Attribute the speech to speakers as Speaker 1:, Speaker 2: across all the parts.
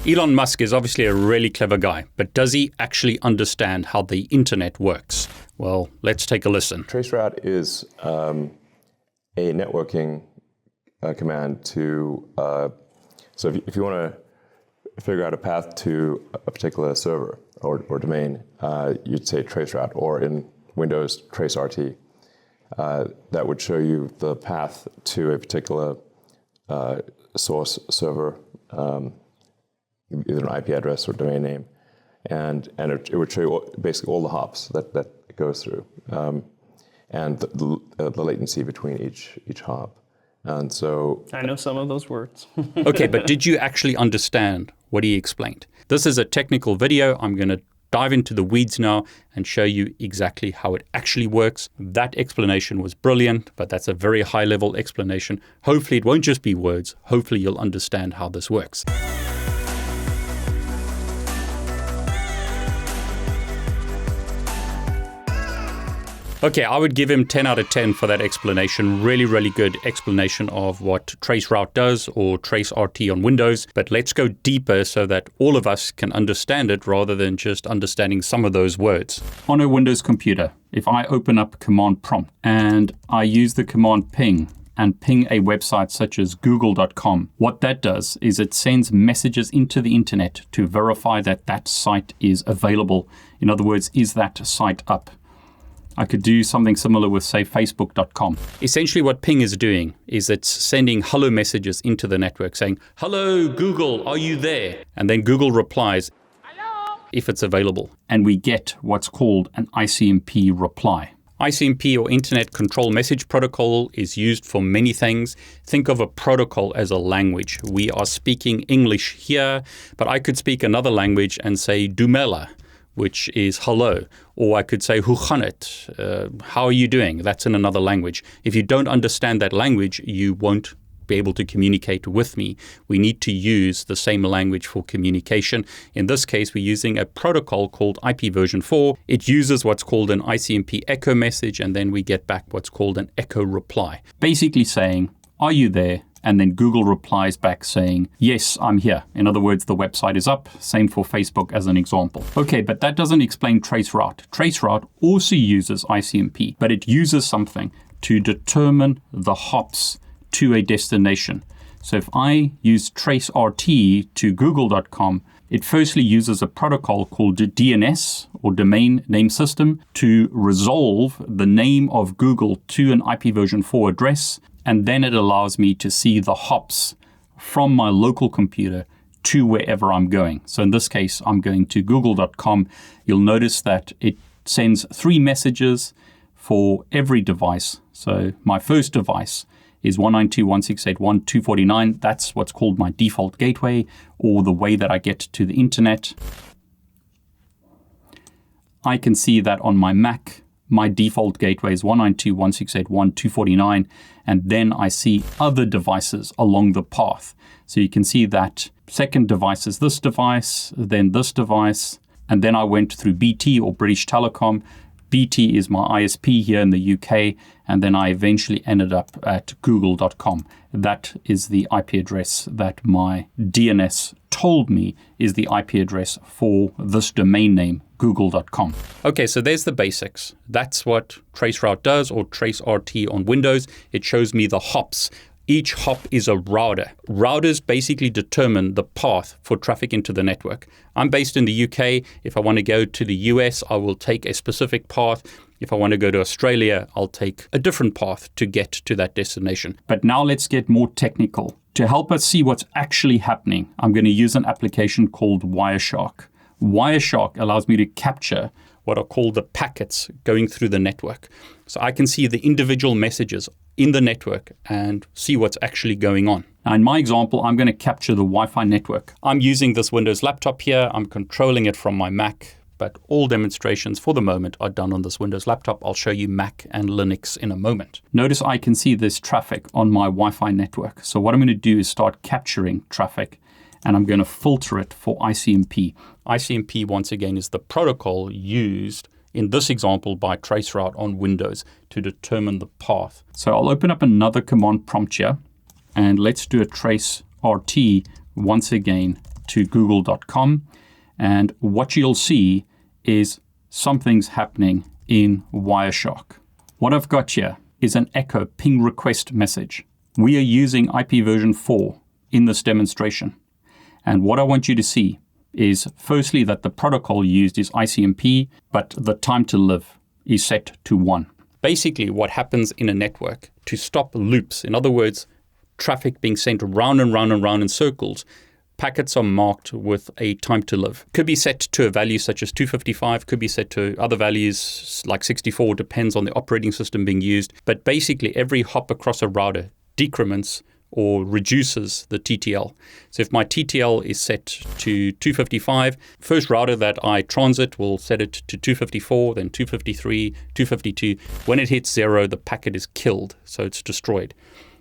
Speaker 1: Elon Musk is obviously a really clever guy, but does he actually understand how the internet works? Well, let's take a listen.
Speaker 2: Traceroute is a networking command to, so if you want to figure out a path to a particular server or domain, you'd say traceroute, or in Windows, tracert. That would show you the path to a particular source server, either an IP address or domain name, and it would show you basically all the hops that it goes through, and the latency between each hop. And so
Speaker 3: I know some of those words.
Speaker 1: Okay, but did you actually understand what he explained? This is a technical video. I'm going to dive into the weeds now and show you exactly how it actually works. That explanation was brilliant, but that's a very high-level explanation. Hopefully it won't just be words. Hopefully you'll understand how this works. Okay, I would give him 10 out of 10 for that explanation. Really, really good explanation of what Traceroute does, or tracert on Windows. But let's go deeper so that all of us can understand it rather than just understanding some of those words. On a Windows computer, if I open up Command Prompt and I use the command ping and ping a website such as google.com, what that does is it sends messages into the internet to verify that that site is available. In other words, is that site up? I could do something similar with, say, facebook.com. Essentially what ping is doing is it's sending hello messages into the network saying, "Hello, Google, are you there?" And then Google replies, "Hello," if it's available. And we get what's called an ICMP reply. ICMP, or Internet Control Message Protocol, is used for many things. Think of a protocol as a language. We are speaking English here, but I could speak another language and say Dumela, which is hello. Or I could say, "Hoe gaan het?" How are you doing? That's in another language. If you don't understand that language, you won't be able to communicate with me. We need to use the same language for communication. In this case, we're using a protocol called IP version 4. It uses what's called an ICMP echo message, and then we get back what's called an echo reply. Basically saying, "Are you there?" And then Google replies back saying, "Yes, I'm here." In other words, the website is up. Same for Facebook as an example. Okay, but that doesn't explain Traceroute. Traceroute also uses ICMP, but it uses something to determine the hops to a destination. So if I use tracert to google.com, it firstly uses a protocol called DNS, or Domain Name System, to resolve the name of Google to an IP version 4 address. And then it allows me to see the hops from my local computer to wherever I'm going. So in this case, I'm going to google.com. You'll notice that it sends 3 messages for every device. So my first device is 192.168.1.249. That's what's called my default gateway, or the way that I get to the internet. I can see that on my Mac, my default gateway is 192.168.1.249, and then I see other devices along the path. So you can see that second device is this device, then this device, and then I went through BT, or British Telecom. BT is my ISP here in the UK, and then I eventually ended up at google.com. That is the IP address that my DNS told me is the IP address for this domain name, google.com. Okay, so there's the basics. That's what Traceroute does, or tracert on Windows. It shows me the hops. Each hop is a router. Routers basically determine the path for traffic into the network. I'm based in the UK. If I want to go to the US, I will take a specific path. If I want to go to Australia, I'll take a different path to get to that destination. But now let's get more technical. To help us see what's actually happening, I'm going to use an application called Wireshark. Wireshark allows me to capture what are called the packets going through the network. So I can see the individual messages in the network and see what's actually going on. Now in my example, I'm going to capture the Wi-Fi network. I'm using this Windows laptop here. I'm controlling it from my Mac, but all demonstrations for the moment are done on this Windows laptop. I'll show you Mac and Linux in a moment. Notice I can see this traffic on my Wi-Fi network. So what I'm going to do is start capturing traffic, and I'm going to filter it for ICMP. ICMP, once again, is the protocol used in this example by Traceroute on Windows to determine the path. So I'll open up another command prompt here, and let's do a tracert once again to google.com. And what you'll see is something's happening in Wireshark. What I've got here is an echo ping request message. We are using IP version 4 in this demonstration. And what I want you to see is firstly that the protocol used is ICMP, but the time to live is set to 1. Basically, what happens in a network to stop loops, in other words, traffic being sent round and round and round in circles, packets are marked with a time to live. Could be set to a value such as 255, could be set to other values like 64, depends on the operating system being used. But basically, every hop across a router decrements or reduces the TTL. So if my TTL is set to 255, first router that I transit will set it to 254, then 253, 252. When it hits 0, the packet is killed, so it's destroyed.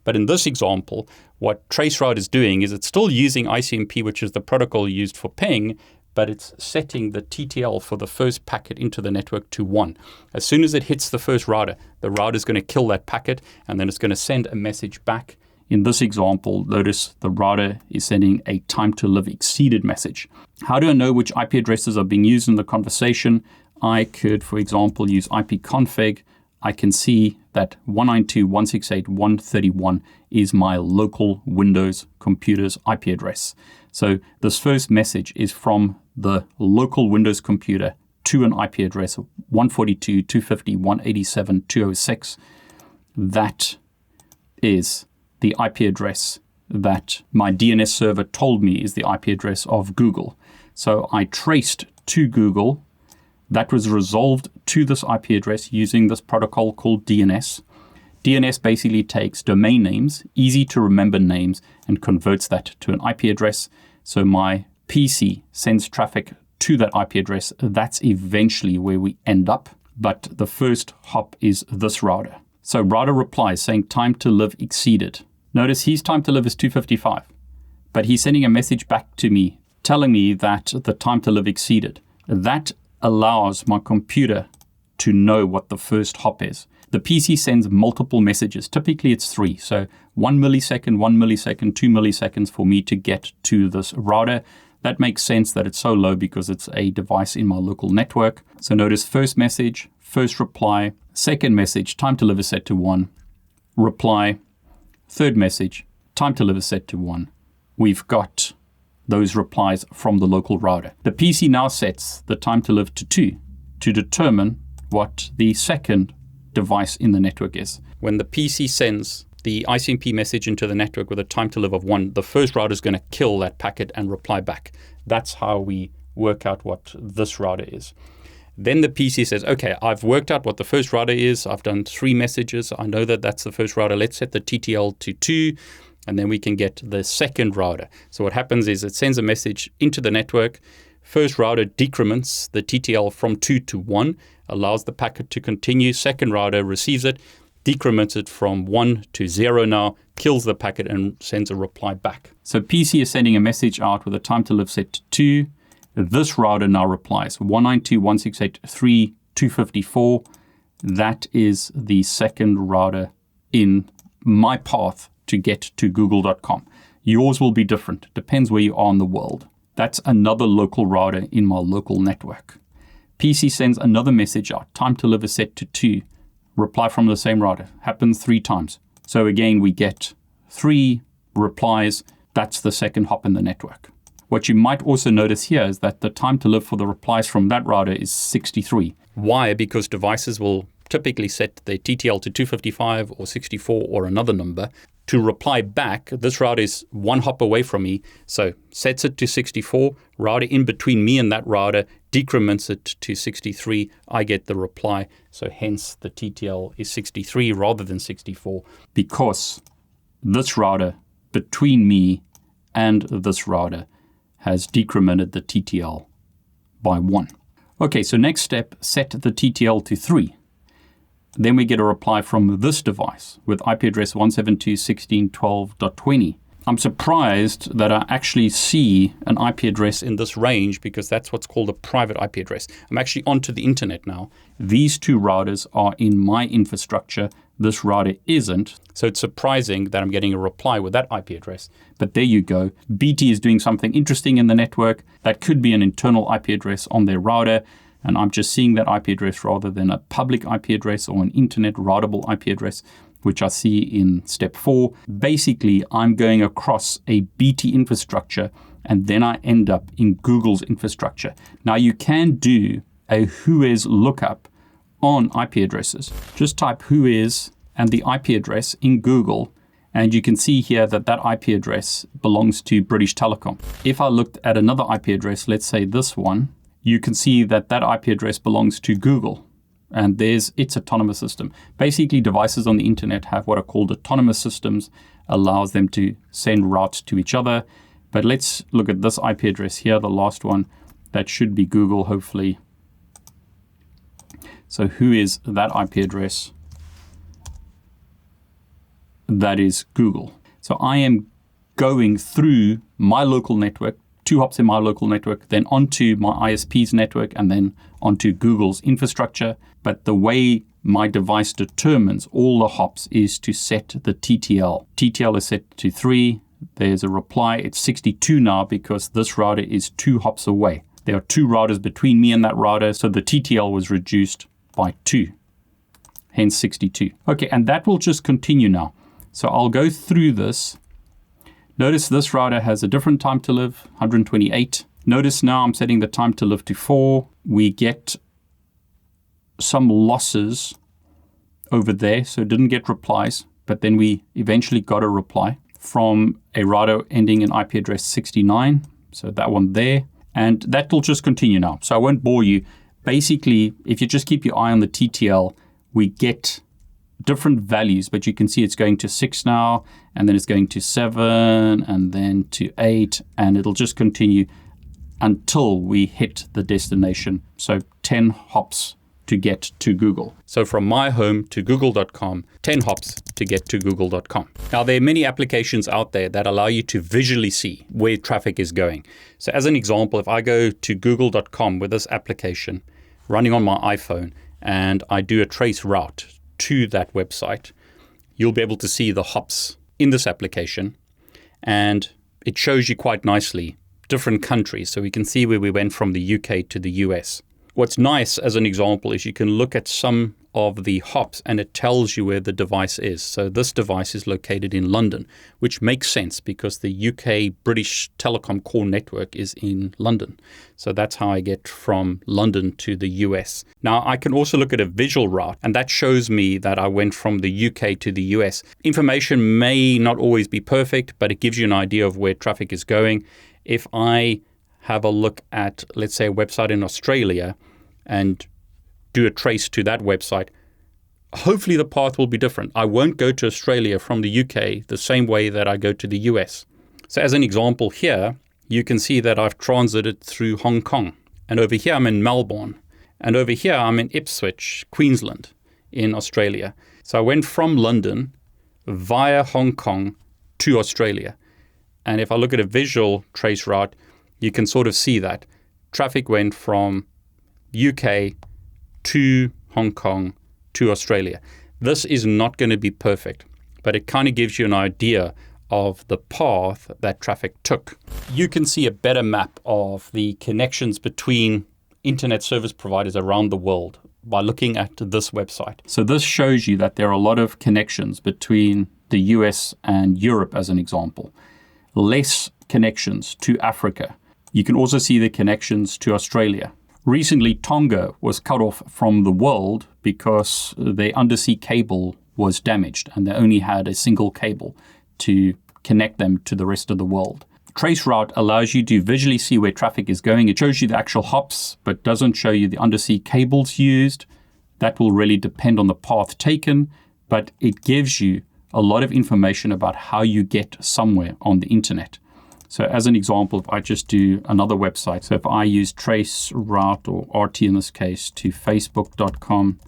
Speaker 1: But in this example, what Traceroute is doing is it's still using ICMP, which is the protocol used for ping, but it's setting the TTL for the first packet into the network to 1. As soon as it hits the first router, the router is going to kill that packet, and then it's going to send a message back. In this example, notice the router is sending a time to live exceeded message. How do I know which IP addresses are being used in the conversation? I could, for example, use ipconfig. I can see that 192.168.131 is my local Windows computer's IP address. So this first message is from the local Windows computer to an IP address of 142.250.187.206. That is the IP address that my DNS server told me is the IP address of Google. So I traced to Google. That was resolved to this IP address using this protocol called DNS. DNS basically takes domain names, easy to remember names, and converts that to an IP address. So my PC sends traffic to that IP address. That's eventually where we end up. But the first hop is this router. So router replies saying time to live exceeded. Notice his time to live is 255, but he's sending a message back to me telling me that the time to live exceeded. That allows my computer to know what the first hop is. The PC sends multiple messages. Typically it's 3. So 1 millisecond, 2 milliseconds for me to get to this router. That makes sense that it's so low because it's a device in my local network. So notice first message, first reply, second message, time to live is set to 1, reply, third message, time to live is set to 1. We've got those replies from the local router. The PC now sets the time to live to 2 to determine what the second device in the network is. When the PC sends the ICMP message into the network with a time to live of 1, the first router is going to kill that packet and reply back. That's how we work out what this router is. Then the PC says, okay, I've worked out what the first router is. I've done 3 messages. I know that that's the first router. Let's set the TTL to 2, and then we can get the second router. So what happens is it sends a message into the network. First router decrements the TTL from 2 to 1, allows the packet to continue. Second router receives it, decrements it from 1 to 0 now, kills the packet, and sends a reply back. So PC is sending a message out with a time to live set to 2. This router now replies 192.168.3.254. That is the second router in my path to get to google.com. Yours will be different. Depends where you are in the world. That's another local router in my local network. PC sends another message out. Time to live is set to 2. Reply from the same router. Happens 3 times. So again, we get 3 replies. That's the second hop in the network. What you might also notice here is that the time to live for the replies from that router is 63. Why? Because devices will typically set their TTL to 255 or 64 or another number. To reply back, this router is 1 hop away from me, so sets it to 64, router in between me and that router decrements it to 63, I get the reply, so hence the TTL is 63 rather than 64, because this router between me and this router has decremented the TTL by 1. Okay, so next step, set the TTL to 3. Then we get a reply from this device with IP address 172.16.12.20. I'm surprised that I actually see an IP address in this range because that's what's called a private IP address. I'm actually onto the internet now. These 2 routers are in my infrastructure. this router isn't. So it's surprising that I'm getting a reply with that IP address. But there you go. BT is doing something interesting in the network. That could be an internal IP address on their router. And I'm just seeing that IP address rather than a public IP address or an internet routable IP address, which I see in step 4. Basically, I'm going across a BT infrastructure, and then I end up in Google's infrastructure. Now, you can do a Whois lookup on IP addresses. Just type Whois and the IP address in Google, and you can see here that that IP address belongs to British Telecom. If I looked at another IP address, let's say this one, you can see that that IP address belongs to Google, and there's its autonomous system. Basically, devices on the internet have what are called autonomous systems, allows them to send routes to each other. But let's look at this IP address here, the last one. That should be Google, hopefully. So who is that IP address? That is Google. So I am going through my local network, 2 hops in my local network, then onto my ISP's network, and then onto Google's infrastructure. But the way my device determines all the hops is to set the TTL. TTL is set to 3. There's a reply. It's 62 now because this router is 2 hops away. There are 2 routers between me and that router, so the TTL was reduced by 2, hence 62. Okay, and that will just continue now. So I'll go through this. Notice this router has a different time to live, 128. Notice now I'm setting the time to live to 4. We get some losses over there, so it didn't get replies, but then we eventually got a reply from a router ending in IP address 69. So that one there. And that will just continue now. So I won't bore you. Basically, if you just keep your eye on the TTL, we get different values, but you can see it's going to 6 now, and then it's going to 7, and then to 8, and it'll just continue until we hit the destination. So 10 hops to get to Google. So from my home to google.com, 10 hops to get to google.com. Now, there are many applications out there that allow you to visually see where traffic is going. So as an example, if I go to google.com with this application running on my iPhone, and I do a trace route to that website, you'll be able to see the hops in this application, and it shows you quite nicely different countries. So we can see where we went from the UK to the US. What's nice as an example is you can look at some of the hops and it tells you where the device is. So this device is located in London, which makes sense because the UK British Telecom core network is in London. So that's how I get from London to the US. Now I can also look at a visual route, and that shows me that I went from the UK to the US. Information may not always be perfect, but it gives you an idea of where traffic is going. If I have a look at, let's say, a website in Australia and do a trace to that website, hopefully the path will be different. I won't go to Australia from the UK the same way that I go to the US. So as an example here, you can see that I've transited through Hong Kong. And over here I'm in Melbourne. And over here I'm in Ipswich, Queensland, in Australia. So I went from London via Hong Kong to Australia. And if I look at a visual trace route, you can sort of see that traffic went from UK to Hong Kong to Australia. This is not going to be perfect, but it kind of gives you an idea of the path that traffic took. You can see a better map of the connections between internet service providers around the world by looking at this website. So this shows you that there are a lot of connections between the US and Europe, as an example. Less connections to Africa. You can also see the connections to Australia. Recently, Tonga was cut off from the world because their undersea cable was damaged and they only had a single cable to connect them to the rest of the world. Traceroute allows you to visually see where traffic is going. It shows you the actual hops, but doesn't show you the undersea cables used. That will really depend on the path taken, but it gives you a lot of information about how you get somewhere on the internet. So as an example, if I just do another website, so if I use Traceroute, or RT in this case, to facebook.com,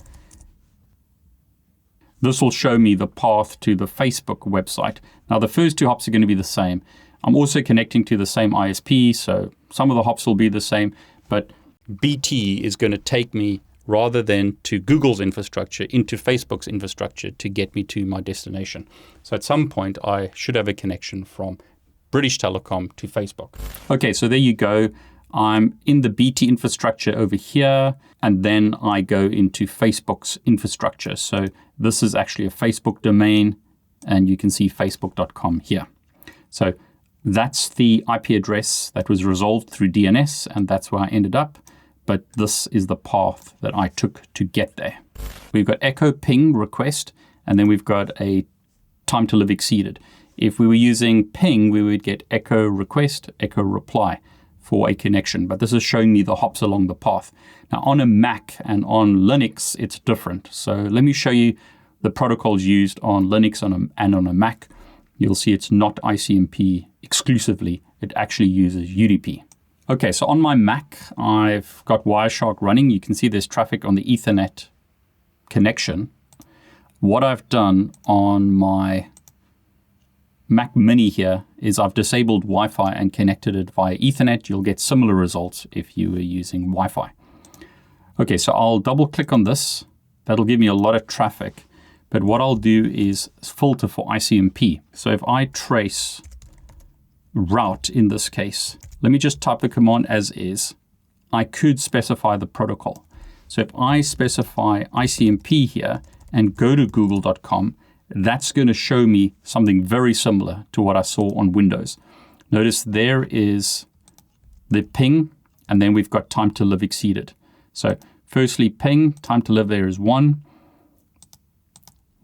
Speaker 1: this will show me the path to the Facebook website. Now the first 2 hops are going to be the same. I'm also connecting to the same ISP, so some of the hops will be the same, but BT is going to take me rather than to Google's infrastructure into Facebook's infrastructure to get me to my destination. So at some point, I should have a connection from British Telecom to Facebook. Okay, so there you go. I'm in the BT infrastructure over here, and then I go into Facebook's infrastructure. So this is actually a Facebook domain, and you can see facebook.com here. So that's the IP address that was resolved through DNS, and that's where I ended up. But this is the path that I took to get there. We've got echo ping request, and then we've got a time to live exceeded. If we were using ping, we would get echo request, echo reply for a connection. But this is showing me the hops along the path. Now on a Mac and on Linux, it's different. So let me show you the protocols used on Linux and on a Mac. You'll see it's not ICMP exclusively. It actually uses UDP. Okay, so on my Mac, I've got Wireshark running. You can see there's traffic on the Ethernet connection. What I've done on my Mac Mini here is I've disabled Wi-Fi and connected it via Ethernet. You'll get similar results if you were using Wi-Fi. Okay, so I'll double click on this. That'll give me a lot of traffic. But what I'll do is filter for ICMP. So if I trace route in this case, let me just type the command as is. I could specify the protocol. So if I specify ICMP here and go to google.com, that's going to show me something very similar to what I saw on Windows. Notice there is the ping, and then we've got time to live exceeded. So firstly, ping, time to live there is 1.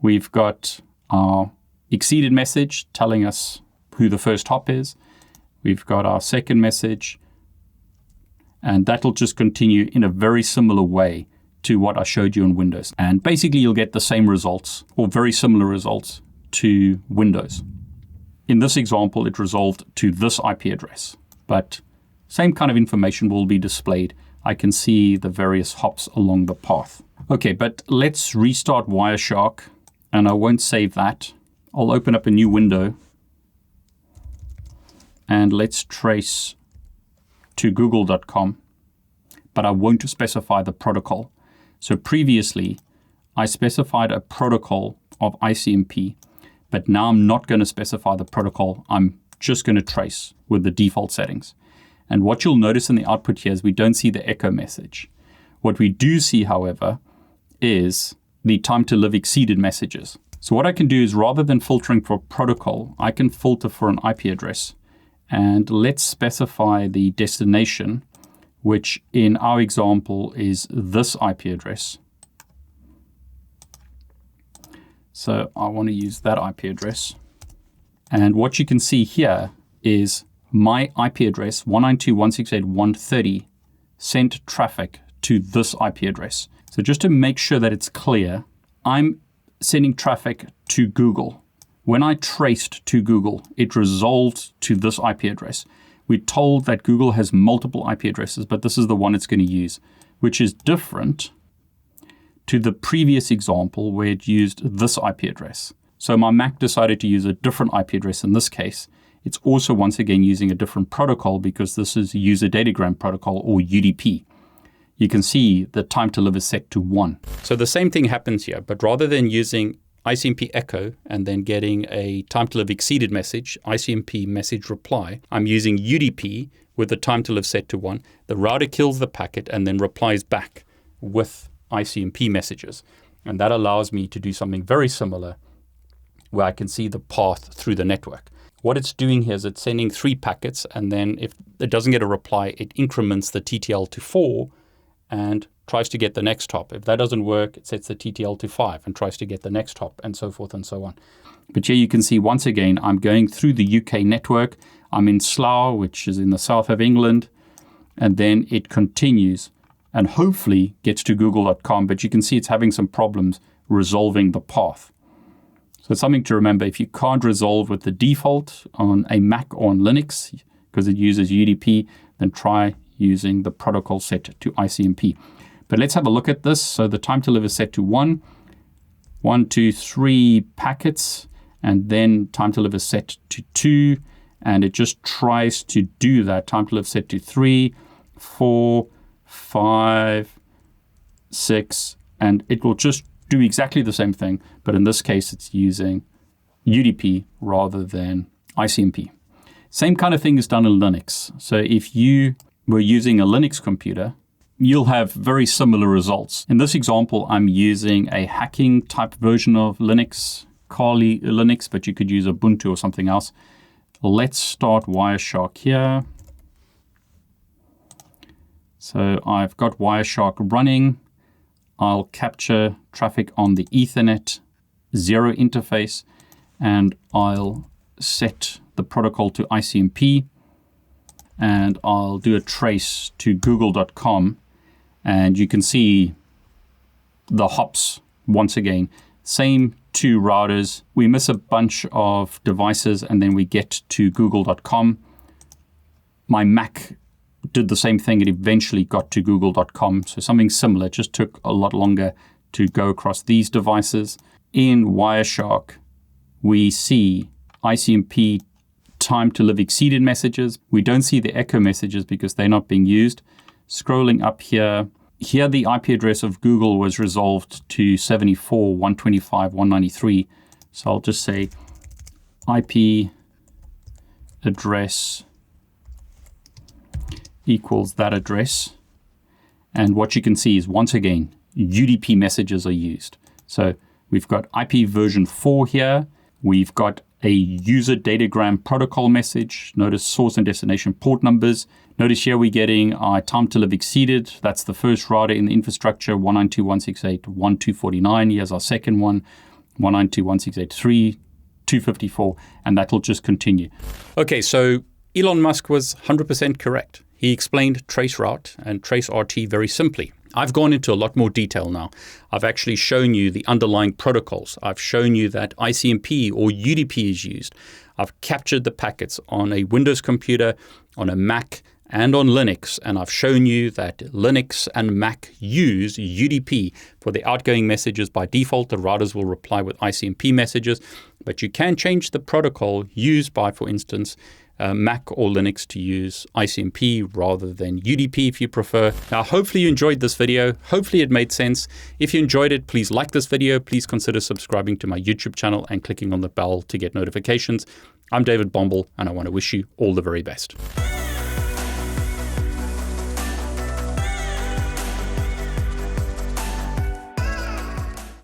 Speaker 1: We've got our exceeded message telling us who the first hop is. We've got our second message, and that'll just continue in a very similar way to what I showed you on Windows. And basically you'll get the same results or very similar results to Windows. In this example, it resolved to this IP address, but same kind of information will be displayed. I can see the various hops along the path. Okay, but let's restart Wireshark, and I won't save that. I'll open up a new window, and let's trace to google.com, but I won't specify the protocol. So previously, I specified a protocol of ICMP, but now I'm not going to specify the protocol. I'm just going to trace with the default settings. And what you'll notice in the output here is we don't see the echo message. What we do see, however, is the time to live exceeded messages. So what I can do is rather than filtering for protocol, I can filter for an IP address. And let's specify the destination, which in our example is this IP address. So I want to use that IP address. And what you can see here is my IP address, 192.168.130, sent traffic to this IP address. So just to make sure that it's clear, I'm sending traffic to Google. When I traced to Google, it resolved to this IP address. We're told that Google has multiple IP addresses, but this is the one it's going to use, which is different to the previous example where it used this IP address. So my Mac decided to use a different IP address in this case. It's also once again using a different protocol because this is user datagram protocol or UDP. You can see the time to live is set to 1. So the same thing happens here, but rather than using ICMP echo and then getting a time to live exceeded message, ICMP message reply, I'm using UDP with the time to live set to 1. The router kills the packet and then replies back with ICMP messages. And that allows me to do something very similar where I can see the path through the network. What it's doing here is it's sending 3 packets, and then if it doesn't get a reply, it increments the TTL to 4 and tries to get the next hop. If that doesn't work, it sets the TTL to 5 and tries to get the next hop, and so forth and so on. But here you can see once again, I'm going through the UK network. I'm in Slough, which is in the south of England, and then it continues and hopefully gets to google.com, but you can see it's having some problems resolving the path. So it's something to remember. If you can't resolve with the default on a Mac or on Linux, because it uses UDP, then try using the protocol set to ICMP. But let's have a look at this. So the time to live is set to 1, 1, 2, 3 packets, and then time to live is set to 2, and it just tries to do that. Time to live set to 3, 4, 5, 6, and it will just do exactly the same thing, but in this case, it's using UDP rather than ICMP. Same kind of thing is done in Linux. So if you were using a Linux computer, you'll have very similar results. In this example, I'm using a hacking type version of Linux, Kali Linux, but you could use Ubuntu or something else. Let's start Wireshark here. So I've got Wireshark running. I'll capture traffic on the Ethernet 0 interface, and I'll set the protocol to ICMP, and I'll do a trace to google.com, and you can see the hops once again. Same 2 routers. We miss a bunch of devices, and then we get to google.com. My Mac did the same thing. It eventually got to google.com. So something similar. It just took a lot longer to go across these devices. In Wireshark, we see ICMP time to live exceeded messages. We don't see the echo messages because they're not being used. Scrolling up here, the IP address of Google was resolved to 74, 125, 193. So I'll just say IP address equals that address. And what you can see is, once again, UDP messages are used. So we've got IP version 4 here. We've got a user datagram protocol message. Notice source and destination port numbers. Notice here we're getting our time to live exceeded. That's the first router in the infrastructure, 192.168.1.249. Here's our second one, 192.168.3.254, and that'll just continue. Okay, so Elon Musk was 100% correct. He explained Traceroute and Tracert very simply. I've gone into a lot more detail now. I've actually shown you the underlying protocols. I've shown you that ICMP or UDP is used. I've captured the packets on a Windows computer, on a Mac, and on Linux. And I've shown you that Linux and Mac use UDP for the outgoing messages. By default, the routers will reply with ICMP messages, but you can change the protocol used by, for instance, Mac or Linux to use ICMP rather than UDP if you prefer. Now, hopefully you enjoyed this video. Hopefully it made sense. If you enjoyed it, please like this video. Please consider subscribing to my YouTube channel and clicking on the bell to get notifications. I'm David Bombal, and I want to wish you all the very best.